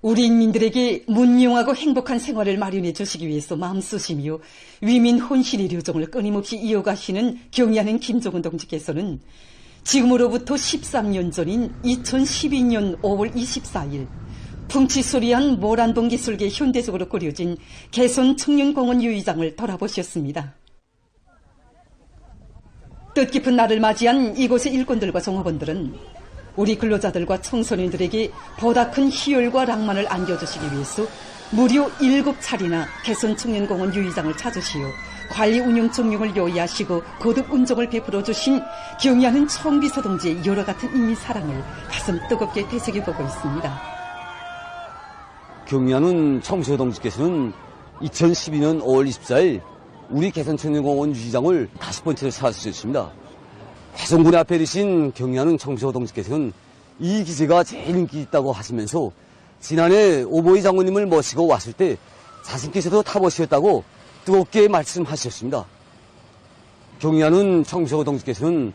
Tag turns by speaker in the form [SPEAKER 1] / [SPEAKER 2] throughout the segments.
[SPEAKER 1] 우리 인민들에게 문명하고 행복한 생활을 마련해 주시기 위해서 마음쓰시며 위민 혼신의 류종을 끊임없이 이어가시는 경의하는 김종은 동지께서는 지금으로부터 13년 전인 2012년 5월 24일 풍치소리한 모란봉 기술계 현대적으로 꾸려진 개선 청년공원 유의장을 돌아보셨습니다. 뜻깊은 날을 맞이한 이곳의 일꾼들과 종업원들은 우리 근로자들과 청소년들에게 보다 큰 희열과 낭만을 안겨주시기 위해서 무려 7차례나 개선 청년공원 유의장을 찾으시어 관리 운영 종용을 요의하시고 거듭 운정을 베풀어 주신 경의하는 청비서 동지의 여러 같은 인민 사랑을 가슴 뜨겁게 되새겨보고 있습니다.
[SPEAKER 2] 경의하는 청비서 동지께서는 2012년 5월 24일 우리 개선 청년공원 유의장을 5번째로 찾으셨습니다. 개성군의 앞에 계신 경의하는 청비서 동지께서는 이 기세가 제일 인기 있다고 하시면서 지난해 오보이 장군님을 모시고 왔을 때 자신께서도 타보셨다고 뜨겁게 말씀하셨습니다. 경의하는 청비서 동지께서는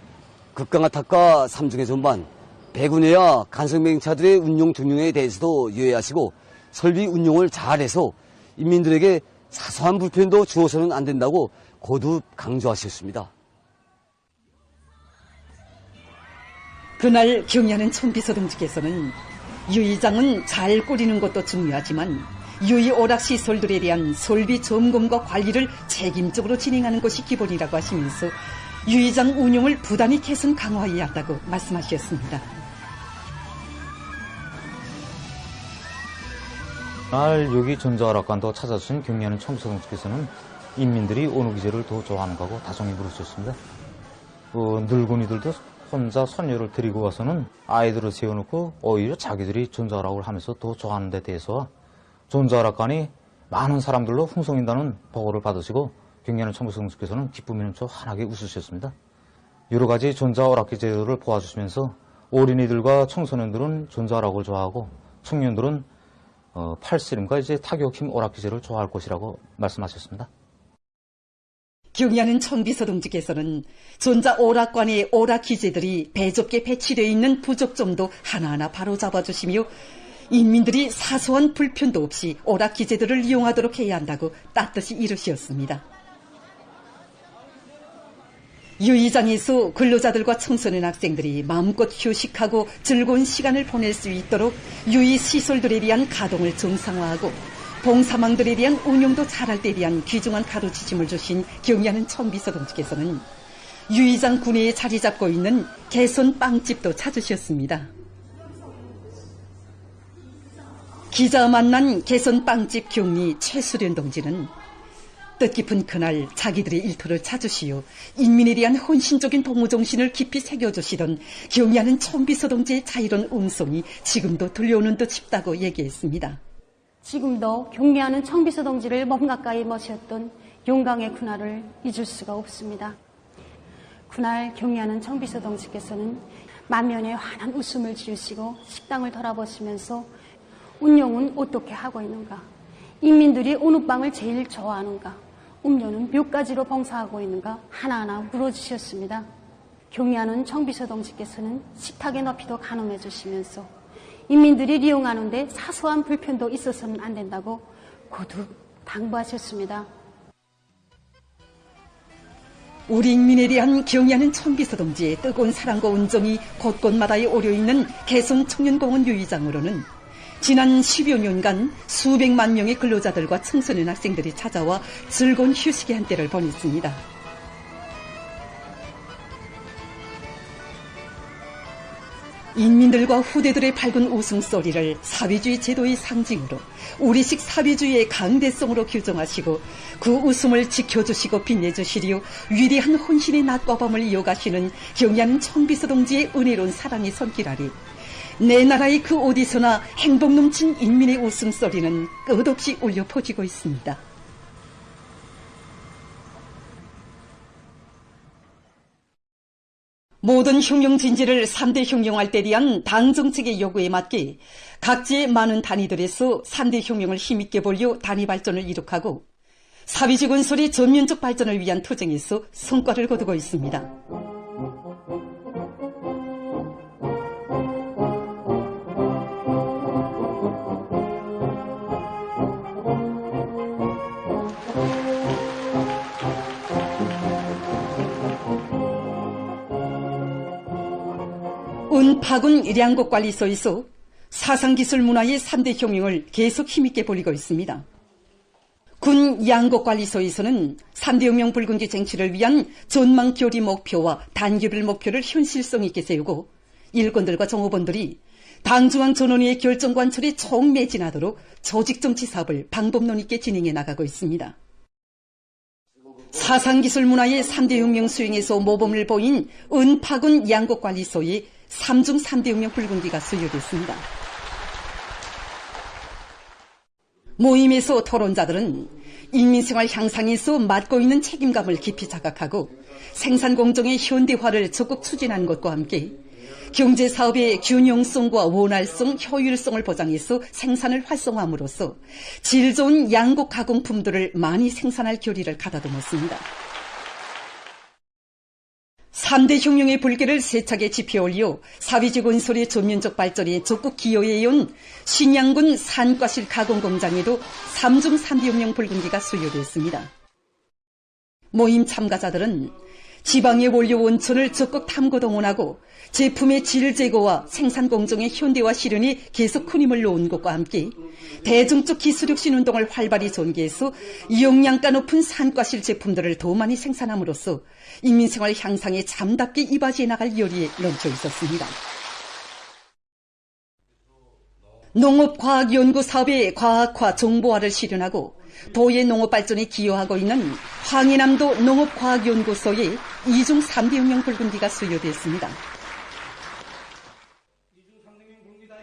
[SPEAKER 2] 극강아탁과 삼중의 전반, 배군회와 간성맹차들의 운용 등용에 대해서도 유의하시고 설비 운용을 잘해서 인민들에게 사소한 불편도 주어서는 안 된다고 거듭 강조하셨습니다.
[SPEAKER 1] 그날 경의하는 청비서 동지께서는 유의장은 잘 꾸리는 것도 중요하지만 유의 오락시설들에 대한 설비 점검과 관리를 책임적으로 진행하는 것이 기본이라고 하시면서 유의장 운영을 부단히 개선 강화해야 한다고 말씀하셨습니다.
[SPEAKER 3] 날 여기 전자오락관도 찾아주신 경의하는 청비서 동지께서는 인민들이 어느 기제를 더 좋아하는가 하고 다정히 물으셨습니다. 늙은이들도 혼자 손녀를 데리고 와서는 아이들을 세워놓고 오히려 자기들이 전자오락을 하면서 더 좋아하는 데 대해서 전자오락관이 많은 사람들로 풍성인다는 보고를 받으시고 경의하는 청비서 동지께서는 기쁨이 넘쳐 환하게 웃으셨습니다. 여러 가지 전자오락기 제도를 보아주시면서 어린이들과 청소년들은 전자오락을 좋아하고 청년들은 팔씨름과 타격힘 오락기제를 좋아할 것이라고 말씀하셨습니다.
[SPEAKER 1] 경의하는 청비서 동지께서는 전자 오락관의 오락 기제들이 배좁게 배치되어 있는 부족점도 하나하나 바로잡아 주시며 인민들이 사소한 불편도 없이 오락 기제들을 이용하도록 해야 한다고 따뜻이 이르셨습니다. 유의장에서 근로자들과 청소년 학생들이 마음껏 휴식하고 즐거운 시간을 보낼 수 있도록 유의시설들에 대한 가동을 정상화하고 봉사망들에 대한 운용도 잘할 때 대한 귀중한 가르치심을 주신 경의하는 청비서 동지께서는 유의장 구내에 자리 잡고 있는 개선 빵집도 찾으셨습니다. 기자와 만난 개선 빵집 경리 최수련 동지는 뜻깊은 그날 자기들의 일터를 찾으시어 인민에 대한 헌신적인 동무정신을 깊이 새겨주시던 경의하는 청비서 동지의 자유로운 음성이 지금도 들려오는 듯 싶다고 얘기했습니다.
[SPEAKER 4] 지금도 경의하는 청비서 동지를 몸 가까이 모셨던 용강의 그날을 잊을 수가 없습니다. 그날 경의하는 청비서 동지께서는 만면에 환한 웃음을 지으시고 식당을 돌아보시면서 운영은 어떻게 하고 있는가, 인민들이 어느 빵을 제일 좋아하는가, 음료는 몇 가지로 봉사하고 있는가 하나하나 물어주셨습니다. 경의하는 청비서 동지께서는 식탁의 높이도 가늠해 주시면서 인민들이 이용하는데 사소한 불편도 있어서는 안 된다고 거듭 당부하셨습니다.
[SPEAKER 1] 우리 인민에 대한 경의하는 청비서 동지의 뜨거운 사랑과 온정이 곳곳마다에 오려있는 개성 청년공원 유의장으로는 지난 10여 년간 수백만 명의 근로자들과 청소년 학생들이 찾아와 즐거운 휴식의 한때를 보냈습니다. 인민들과 후대들의 밝은 웃음소리를 사회주의 제도의 상징으로 우리식 사회주의의 강대성으로 규정하시고 그 웃음을 지켜주시고 빛내주시려 위대한 혼신의 낮과 밤을 이어가시는 경의하는 청비서 동지의 은혜로운 사랑의 손길 아래 내 나라의 그 어디서나 행복 넘친 인민의 웃음소리는 끝없이 울려 퍼지고 있습니다. 모든 흉용 진지를 3대 흉용할 때 대한 당 정책의 요구에 맞게 각지의 많은 단위들에서 3대 흉용을 힘있게 벌려 단위 발전을 이룩하고 사회적 건설의 전면적 발전을 위한 투쟁에서 성과를 거두고 있습니다. 은파군 량곡관리소에서 사상기술 문화의 3대 혁명을 계속 힘있게 벌이고 있습니다. 군 양곡관리소에서는 3대 혁명 붉은기 쟁취를 위한 전망교리 목표와 단계별 목표를 현실성 있게 세우고 일꾼들과 정호원들이 당중앙 전원위의 결정관철에 총매진하도록 조직정치 사업을 방법론 있게 진행해 나가고 있습니다. 사상기술 문화의 3대 혁명 수행에서 모범을 보인 은파군 양곡관리소에 3중 3대 혁명 붉은기가 수여됐습니다. 모임에서 토론자들은 인민생활 향상에서 맡고 있는 책임감을 깊이 자각하고 생산공정의 현대화를 적극 추진하는 것과 함께 경제사업의 균형성과 원활성, 효율성을 보장해서 생산을 활성화함으로써 질 좋은 양곡 가공품들을 많이 생산할 결의를 가다듬었습니다. 3대 혁명의 불길을 세차게 지펴올려 사회적 건설의 전면적 발전에 적극 기여해온 신양군 산과실 가공공장에도 3중 3대 혁명 붉은기가 수여됐습니다. 모임 참가자들은 지방의 원료 원천을 적극 탐구 동원하고 제품의 질 제고와 생산 공정의 현대화 실현이 계속 큰 힘을 놓은 것과 함께 대중적 기술혁신 운동을 활발히 전개해서 영양가 높은 산과실 제품들을 더 많이 생산함으로써 인민생활 향상에 잠답게 이바지해 나갈 열의에 넘쳐 있었습니다. 농업과학연구사업의 과학화 정보화를 실현하고 도의 농업 발전에 기여하고 있는 황해남도 농업과학연구소에 2중 3대 혁명 붉은기가 수여됐습니다.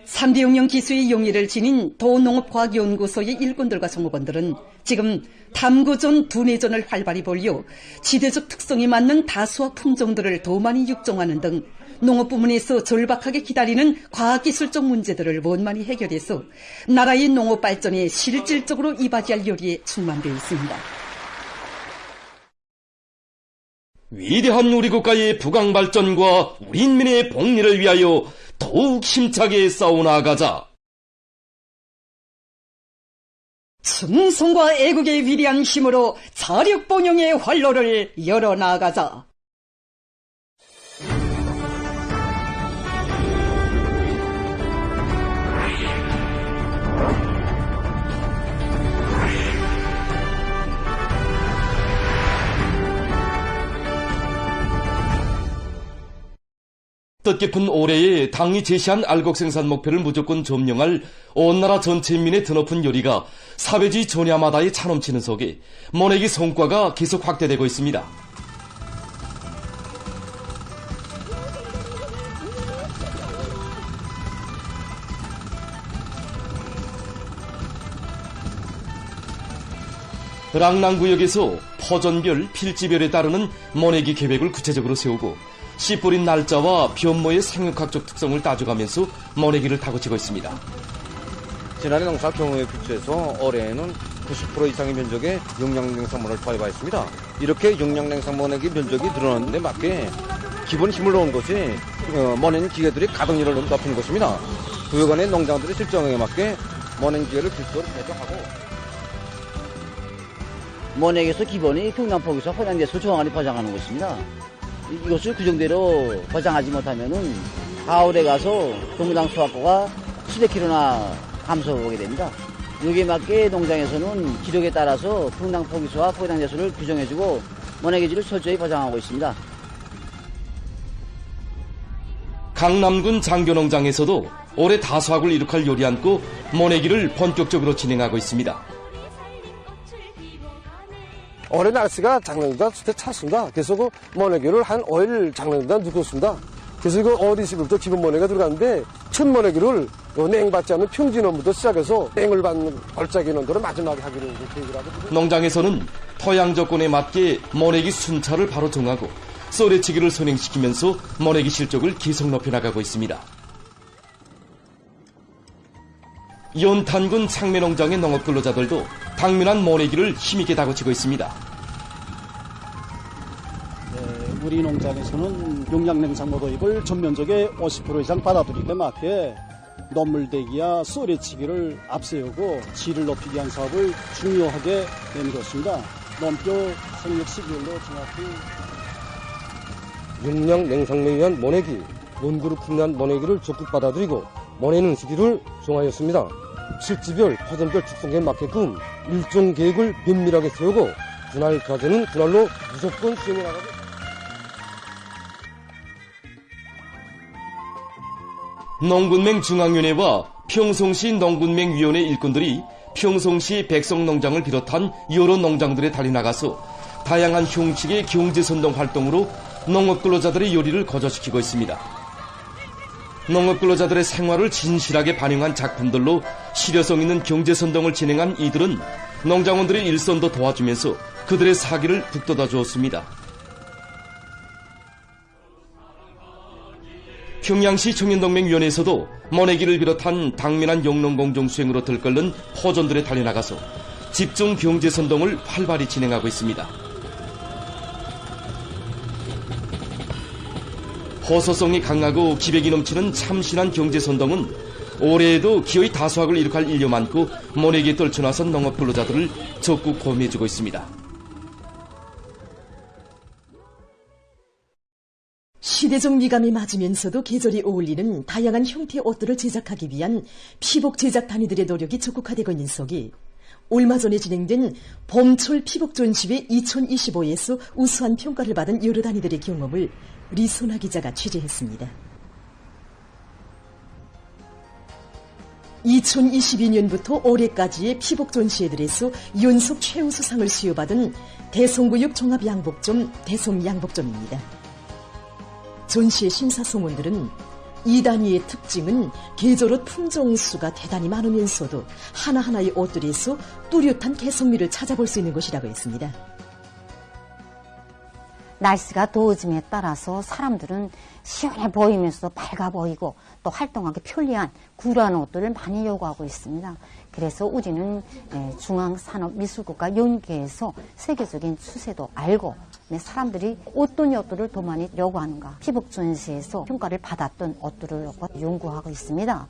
[SPEAKER 1] 3대 혁명 기수의 용의를 지닌 도농업과학연구소의 일꾼들과 정보원들은 지금 탐구전, 두뇌전을 활발히 벌여 지대적 특성에 맞는 다수학 품종들을 더 많이 육종하는 등 농업 부문에서 절박하게 기다리는 과학기술적 문제들을 원만히 해결해서 나라의 농업 발전에 실질적으로 이바지할 열의에 충만되어 있습니다.
[SPEAKER 5] 위대한 우리 국가의 부강 발전과 우리 인민의 복리를 위하여 더욱 힘차게 싸워나가자.
[SPEAKER 1] 충성과 애국의 위대한 힘으로 자력번영의 활로를 열어나가자.
[SPEAKER 5] 뜻깊은 올해에 당이 제시한 알곡 생산 목표를 무조건 점령할 온 나라 전체 인민의 드높은 열의가 사회주의 전야마다에 차넘치는 속에 모내기 성과가 계속 확대되고 있습니다. 랑랑구역에서 퍼전별, 필지별에 따르는 모내기 계획을 구체적으로 세우고 씨 뿌린 날짜와 변모의 생육학적 특성을 따져가면서 모내기를 다그치고 있습니다.
[SPEAKER 6] 지난해 농사 경우에 비추해서 올해에는 90% 이상의 면적의 용량냉상모를 투입하였습니다. 이렇게 용량냉상 모내기 면적이 늘어나는 데 맞게 기본 힘을 놓은 것이 모내는 기계들이 가동률을 높이는 것입니다. 부여간의 농장들의 실정에 맞게 모내는 기계를 필수로 배정하고
[SPEAKER 7] 모내기에서 기본이 평량폭에서 허량계수 정확히 보장하는 것입니다. 이것을 규정대로 보장하지 못하면은 가을에 가서 동당 수확고가 700kg나 감소하게 됩니다. 여기에 맞게 농장에서는 기록에 따라서 평당 포기수와 포기당재수를 규정해주고 모내기질을 철저히 보장하고 있습니다.
[SPEAKER 5] 강남군 장교농장에서도 올해 다수학을 이룩할 요리 안고 모내기를 본격적으로 진행하고 있습니다.
[SPEAKER 8] 올해 날씨가 작년보다 찼습니다. 그래서 그 모내기를 한 5일 작년보다 늦었습니다. 그래서 그 어디시부터 기본 모내기가 들어갔는데 첫 모내기를 냉받지 않는 평진원부터 시작해서 냉을 받는 걸작이 인원들을 마지막에 하기로 계획을 하고
[SPEAKER 5] 농장에서는 토양 조건에 맞게 모내기 순차를 바로 정하고 쏘레치기를 선행시키면서 모내기 실적을 계속 높여나가고 있습니다. 연탄군 창매농장의 농업근로자들도 당면한 모내기를 힘있게 다그치고 있습니다.
[SPEAKER 9] 우리 농장에서는 용량냉상모 도입을 전면적의 50% 이상 받아들이기 맞게 논물대기와 쏘레치기를 앞세우고 질을 높이기 위한 사업을 중요하게 내밀었습니다. 논뼈 생육 시기별로 정확히
[SPEAKER 8] 용량냉상모에 의한 모내기 논구로 풍난 모내기를 적극 받아들이고 모내는 시기를 정하였습니다. 실지별, 화전별 축성에 맞게끔 일정 계획을 면밀하게 세우고 분할까지는 분할로 무조건 수행해 나가고
[SPEAKER 5] 농군맹 중앙위원회와 평송시 농군맹위원회 일꾼들이 평송시 백성농장을 비롯한 여러 농장들에 달려나가서 다양한 형식의 경제선동 활동으로 농업근로자들의 요리를 거저시키고 있습니다. 농업근로자들의 생활을 진실하게 반영한 작품들로 실효성 있는 경제선동을 진행한 이들은 농장원들의 일선도 도와주면서 그들의 사기를 북돋아 주었습니다. 평양시 청년동맹위원회에서도 모내기를 비롯한 당면한 영농공정 수행으로 들끓는 포전들에 달려나가서 집중 경제선동을 활발히 진행하고 있습니다. 호소성이 강하고 기백이 넘치는 참신한 경제선동은 올해에도 기어이 다수학을 이룩할 인류 많고 모내기에 떨쳐나선 농업근로자들을 적극 포함해주고 있습니다.
[SPEAKER 10] 시대적 미감이 맞으면서도 계절이 어울리는 다양한 형태의 옷들을 제작하기 위한 피복 제작 단위들의 노력이 적극화되고 있는 속에 얼마 전에 진행된 봄철 피복 전시회 2025에서 우수한 평가를 받은 여러 단위들의 경험을 리소나 기자가 취재했습니다. 2022년부터 올해까지의 피복 전시회들에서 연속 최우수상을 수여받은 대성구역 종합양복점 대성양복점입니다. 전시의 심사소문들은 이 단위의 특징은 계절옷 품종수가 대단히 많으면서도 하나하나의 옷들에서 뚜렷한 개성미를 찾아볼 수 있는 것이라고 했습니다.
[SPEAKER 11] 날씨가 더워짐에 따라서 사람들은 시원해 보이면서도 밝아 보이고 또 활동하기 편리한 쿨한 옷들을 많이 요구하고 있습니다. 그래서 우리는 중앙산업미술국과 연계해서 세계적인 추세도 알고 사람들이 어떤 옷들을 더 많이 요구하는가 피복 전시에서 평가를 받았던 옷들을 연구하고 있습니다.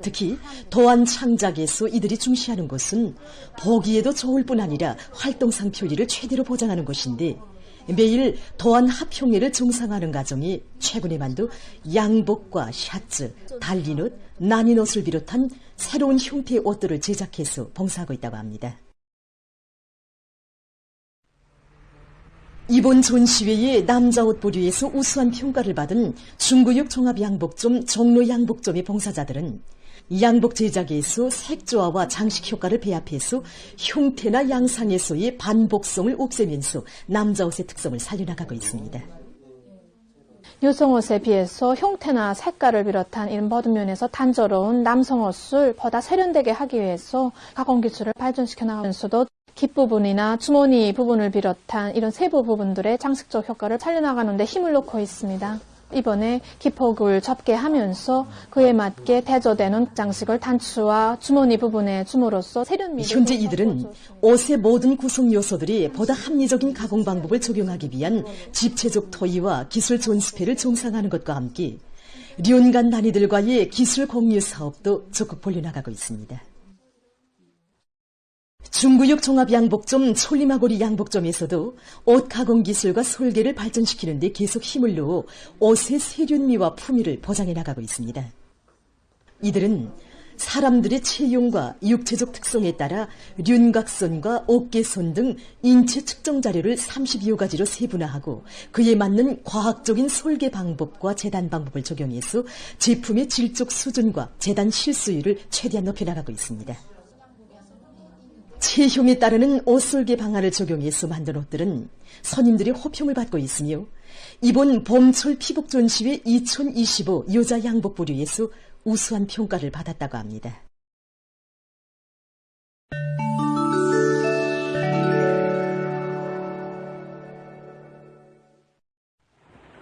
[SPEAKER 10] 특히 도안 창작에서 이들이 중시하는 것은 보기에도 좋을 뿐 아니라 활동상 표리를 최대로 보장하는 것인데 매일 도안 합형회를 정상화하는 과정이 최근에 만두 양복과 샤츠, 달린옷, 난인옷을 비롯한 새로운 형태의 옷들을 제작해서 봉사하고 있다고 합니다. 이번 전시회에 남자옷 부류에서 우수한 평가를 받은 중구역 종합양복점 종로양복점의 봉사자들은 양복 제작에서 색조화와 장식 효과를 배합해서 형태나 양상에서의 반복성을 없애면서 남자옷의 특성을 살려나가고 있습니다.
[SPEAKER 12] 여성옷에 비해서 형태나 색깔을 비롯한 이런 모든 면에서 단조로운 남성옷을 보다 세련되게 하기 위해서 가공 기술을 발전시켜 나가면서도 깃부분이나 주머니 부분을 비롯한 이런 세부 부분들의 장식적 효과를 살려나가는 데 힘을 놓고 있습니다. 이번에 기폭을 접게하면서 그에 맞게 대조되는 장식을 단추와 주머니 부분에 줌으로써 세련미를
[SPEAKER 10] 현재 이들은 옷의 모든 구성 요소들이 보다 합리적인 가공 방법을 적용하기 위한 집체적 토의와 기술 전수회를 정상화하는 것과 함께 련간 단위들과의 기술 공유 사업도 적극 벌려나가고 있습니다. 중구역 종합양복점 촐리마고리 양복점에서도 옷 가공 기술과 설계를 발전시키는 데 계속 힘을 넣어 옷의 세련미와 품위를 보장해 나가고 있습니다. 이들은 사람들의 체형과 육체적 특성에 따라 륜각선과 어깨선 등 인체 측정 자료를 32여 가지로 세분화하고 그에 맞는 과학적인 설계 방법과 재단 방법을 적용해서 제품의 질적 수준과 재단 실수율을 최대한 높여나가고 있습니다. 체형에 따르는 옷 설계 방안을 적용해서 만든 옷들은 손님들의 호평을 받고 있으며 이번 봄철 피복 전시회 2025 여자 양복 부류에서 우수한 평가를 받았다고 합니다.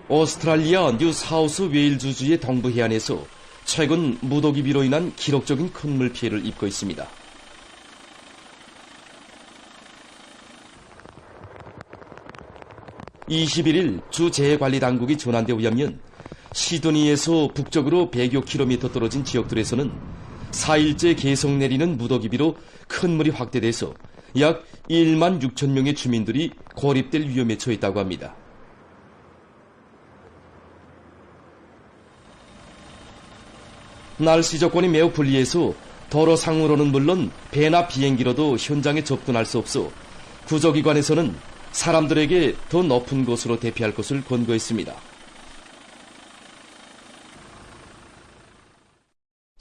[SPEAKER 5] 오스트랄리아 뉴사우스 웨일즈주의 동부 해안에서 최근 무더기비로 인한 기록적인 큰 물 피해를 입고 있습니다. 21일 주재해관리당국이 전한 데 의하면 시드니에서 북쪽으로 100여 킬로미터 떨어진 지역들에서는 4일째 계속 내리는 무더기비로 큰 물이 확대돼서 약 1만 6천 명의 주민들이 고립될 위험에 처했다고 합니다. 날씨 조건이 매우 불리해서 도로상으로는 물론 배나 비행기로도 현장에 접근할 수 없어 구조기관에서는 사람들에게 더 높은 곳으로 대피할 것을 권고했습니다.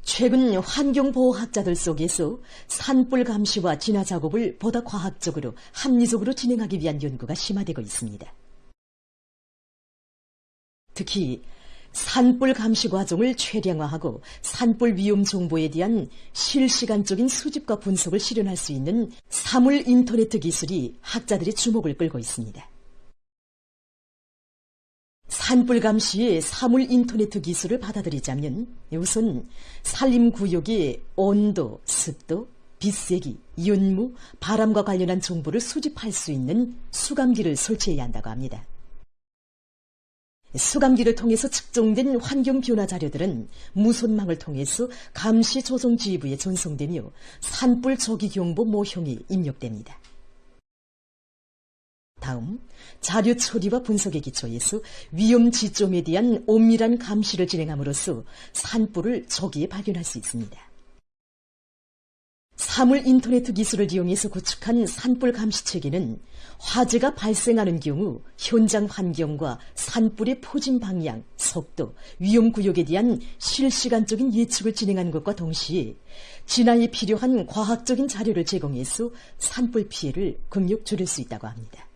[SPEAKER 10] 최근 환경보호학자들 속에서 산불 감시와 진화 작업을 보다 과학적으로 합리적으로 진행하기 위한 연구가 심화되고 있습니다. 특히 산불 감시 과정을 최량화하고 산불 위험 정보에 대한 실시간적인 수집과 분석을 실현할 수 있는 사물 인터네트 기술이 학자들의 주목을 끌고 있습니다. 산불 감시의 사물 인터네트 기술을 받아들이자면 우선 산림구역의 온도, 습도, 빛세기, 윤무, 바람과 관련한 정보를 수집할 수 있는 수감기를 설치해야 한다고 합니다. 수감기를 통해서 측정된 환경 변화 자료들은 무선망을 통해서 감시 조정 지휘부에 전송되며 산불 조기 경보 모형이 입력됩니다. 다음, 자료 처리와 분석에 기초해서 위험 지점에 대한 엄밀한 감시를 진행함으로써 산불을 조기에 발견할 수 있습니다. 사물 인터네트 기술을 이용해서 구축한 산불 감시 체계는 화재가 발생하는 경우 현장 환경과 산불의 포진 방향, 속도, 위험 구역에 대한 실시간적인 예측을 진행하는 것과 동시에 진화에 필요한 과학적인 자료를 제공해서 산불 피해를 극력 줄일 수 있다고 합니다.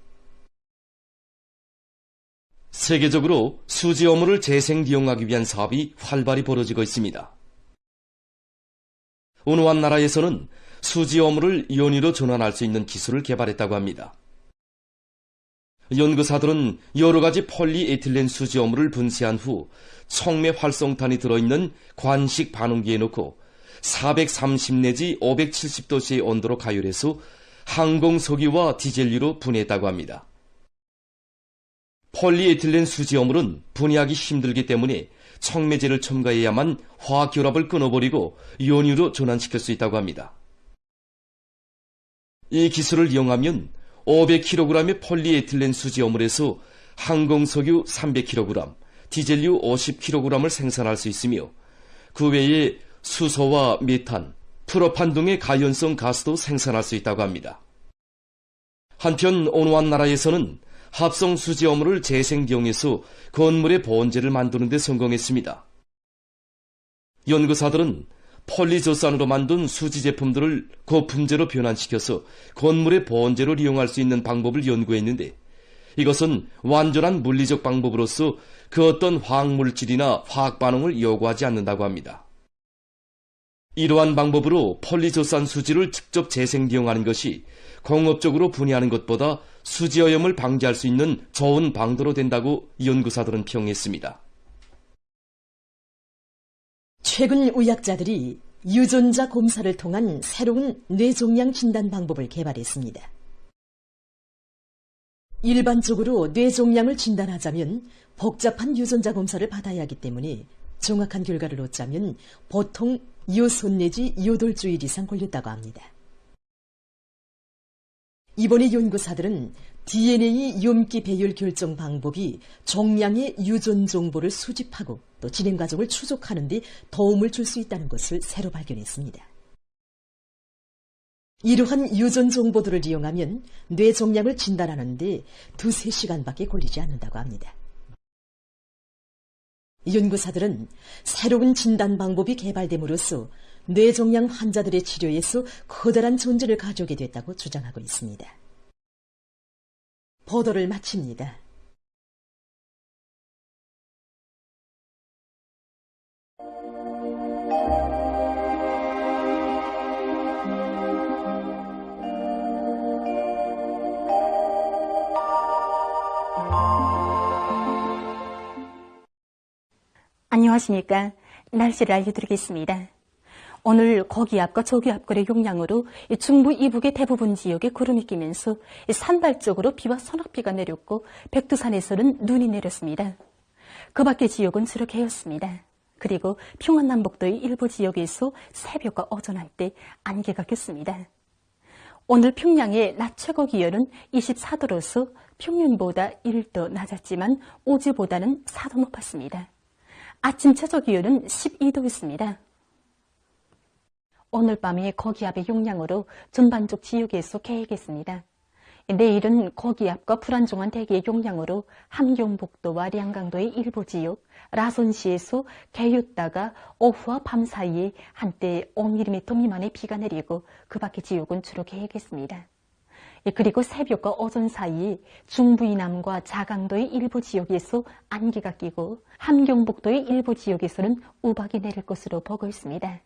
[SPEAKER 5] 세계적으로 수지 어물을 재생利用하기 위한 사업이 활발히 벌어지고 있습니다. 어느 한 나라에서는 수지 어물을 연유로 전환할 수 있는 기술을 개발했다고 합니다. 연구사들은 여러 가지 폴리에틸렌 수지 어물을 분쇄한 후 촉매 활성탄이 들어있는 관식 반응기에 넣고 430 내지 570도씨의 온도로 가열해서 항공석유와 디젤유로 분해했다고 합니다. 폴리에틸렌 수지 어물은 분해하기 힘들기 때문에 촉매제를 첨가해야만 화학 결합을 끊어버리고 연유로 전환시킬 수 있다고 합니다. 이 기술을 이용하면 500kg의 폴리에틸렌 수지 어물에서 항공석유 300kg, 디젤유 50kg을 생산할 수 있으며 그 외에 수소와 메탄, 프로판 등의 가연성 가스도 생산할 수 있다고 합니다. 한편 어느 한 나라에서는 합성 수지 어물을 재생이용해서 건물의 보온재를 만드는 데 성공했습니다. 연구사들은 폴리조산으로 만든 수지 제품들을 고품제로 변환시켜서 건물의 보온재로 이용할 수 있는 방법을 연구했는데 이것은 완전한 물리적 방법으로서 그 어떤 화학물질이나 화학 반응을 요구하지 않는다고 합니다. 이러한 방법으로 폴리조산 수지를 직접 재생이용하는 것이 공업적으로 분해하는 것보다 수지오염을 방지할 수 있는 좋은 방도로 된다고 연구사들은 평했습니다.
[SPEAKER 10] 최근 의학자들이 유전자 검사를 통한 새로운 뇌종양 진단 방법을 개발했습니다. 일반적으로 뇌종양을 진단하자면 복잡한 유전자 검사를 받아야 하기 때문에 정확한 결과를 얻자면 보통 6 내지 8주일 이상 걸렸다고 합니다. 이번에 연구사들은 DNA 염기 배열 결정 방법이 종양의 유전 정보를 수집하고 또 진행 과정을 추적하는 데 도움을 줄 수 있다는 것을 새로 발견했습니다. 이러한 유전 정보들을 이용하면 뇌종양을 진단하는 데 2-3시간밖에 걸리지 않는다고 합니다. 연구사들은 새로운 진단 방법이 개발됨으로써 뇌종양 환자들의 치료에서 커다란 존재를 가져오게 됐다고 주장하고 있습니다. 보도를 마칩니다.
[SPEAKER 13] 안녕하십니까. 날씨를 알려드리겠습니다. 오늘 고기압과 저기압골의 영향으로 중부 이북의 대부분 지역에 구름이 끼면서 산발적으로 비와 소낙비가 내렸고 백두산에서는 눈이 내렸습니다. 그 밖의 지역은 주로 개였습니다. 그리고 평안남북도의 일부 지역에서 새벽과 오전 한때 안개가 꼈습니다. 오늘 평양의 낮 최고 기온은 24도로서 평년보다 1도 낮았지만 오지보다는 4도 높았습니다. 아침 최저 기온은 12도였습니다. 오늘 밤에 거기압의 용량으로 전반적 지역에서 개겠습니다. 내일은 거기압과 불안정한 대기의 용량으로 함경북도와 량강도의 일부 지역, 라선시에서 개였다가 오후와 밤 사이에 한때 5mm 미만의 비가 내리고 그 밖의 지역은 주로 개겠습니다. 그리고 새벽과 오전 사이에 중부 이남과 자강도의 일부 지역에서 안개가 끼고 함경북도의 일부 지역에서는 우박이 내릴 것으로 보고 있습니다.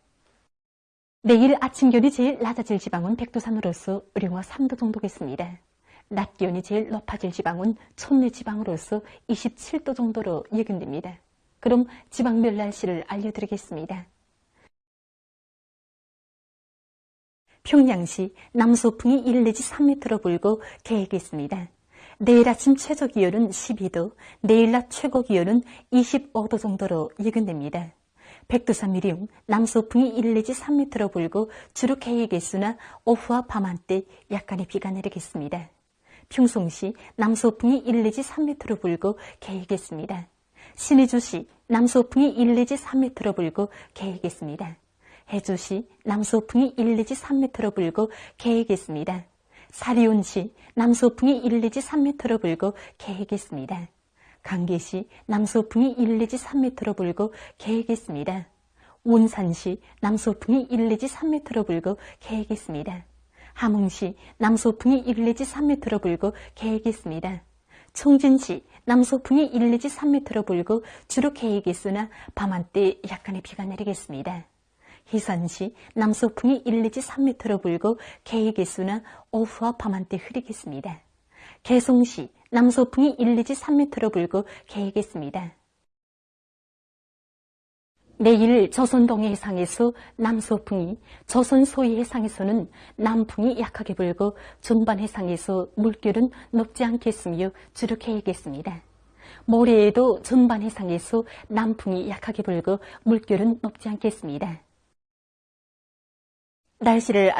[SPEAKER 13] 내일 아침 기온이 제일 낮아질 지방은 백두산으로서 영하 3도 정도겠습니다. 낮 기온이 제일 높아질 지방은 촌내 지방으로서 27도 정도로 예견됩니다. 그럼 지방별 날씨를 알려드리겠습니다. 평양시 남서풍이 1 내지 3m로 불고 개겠습니다. 내일 아침 최저 기온은 12도, 내일 낮 최고 기온은 25도 정도로 예견됩니다. 백두산 미리움 남서풍이 1 내지 3m로 불고 주로 개겠으나 오후와 밤 한때 약간의 비가 내리겠습니다. 평송시 남서풍이 1 내지 3m로 불고 개겠습니다. 신의주시 남서풍이 1 내지 3m로 불고 개겠습니다. 해주시 남서풍이 1 내지 3m로 불고 개겠습니다. 사리온시 남서풍이 1 내지 3m로 불고 개겠습니다. 강계시 남서풍이 1 내지 3m로 불고 개겠습니다. 원산시 남서풍이 1 내지 3m로 불고 개겠습니다. 함흥시 남서풍이 1 내지 3m로 불고 개겠습니다. 청진시 남서풍이 1 내지 3m로 불고 주로 개겠으나 밤 한때 약간의 비가 내리겠습니다. 희산시 남서풍이 1 내지 3m로 불고 개겠으나 오후와 밤 한때 흐리겠습니다. 개성시 남서풍이 1 내지 3m로 불고 개겠습니다. 내일 조선 동해 해상에서 남서풍이, 조선 소위 해상에서는 남풍이 약하게 불고 전반 해상에서 물결은 높지 않겠으며 주로 개겠습니다. 모레에도 전반 해상에서 남풍이 약하게 불고 물결은 높지 않겠습니다. 날씨를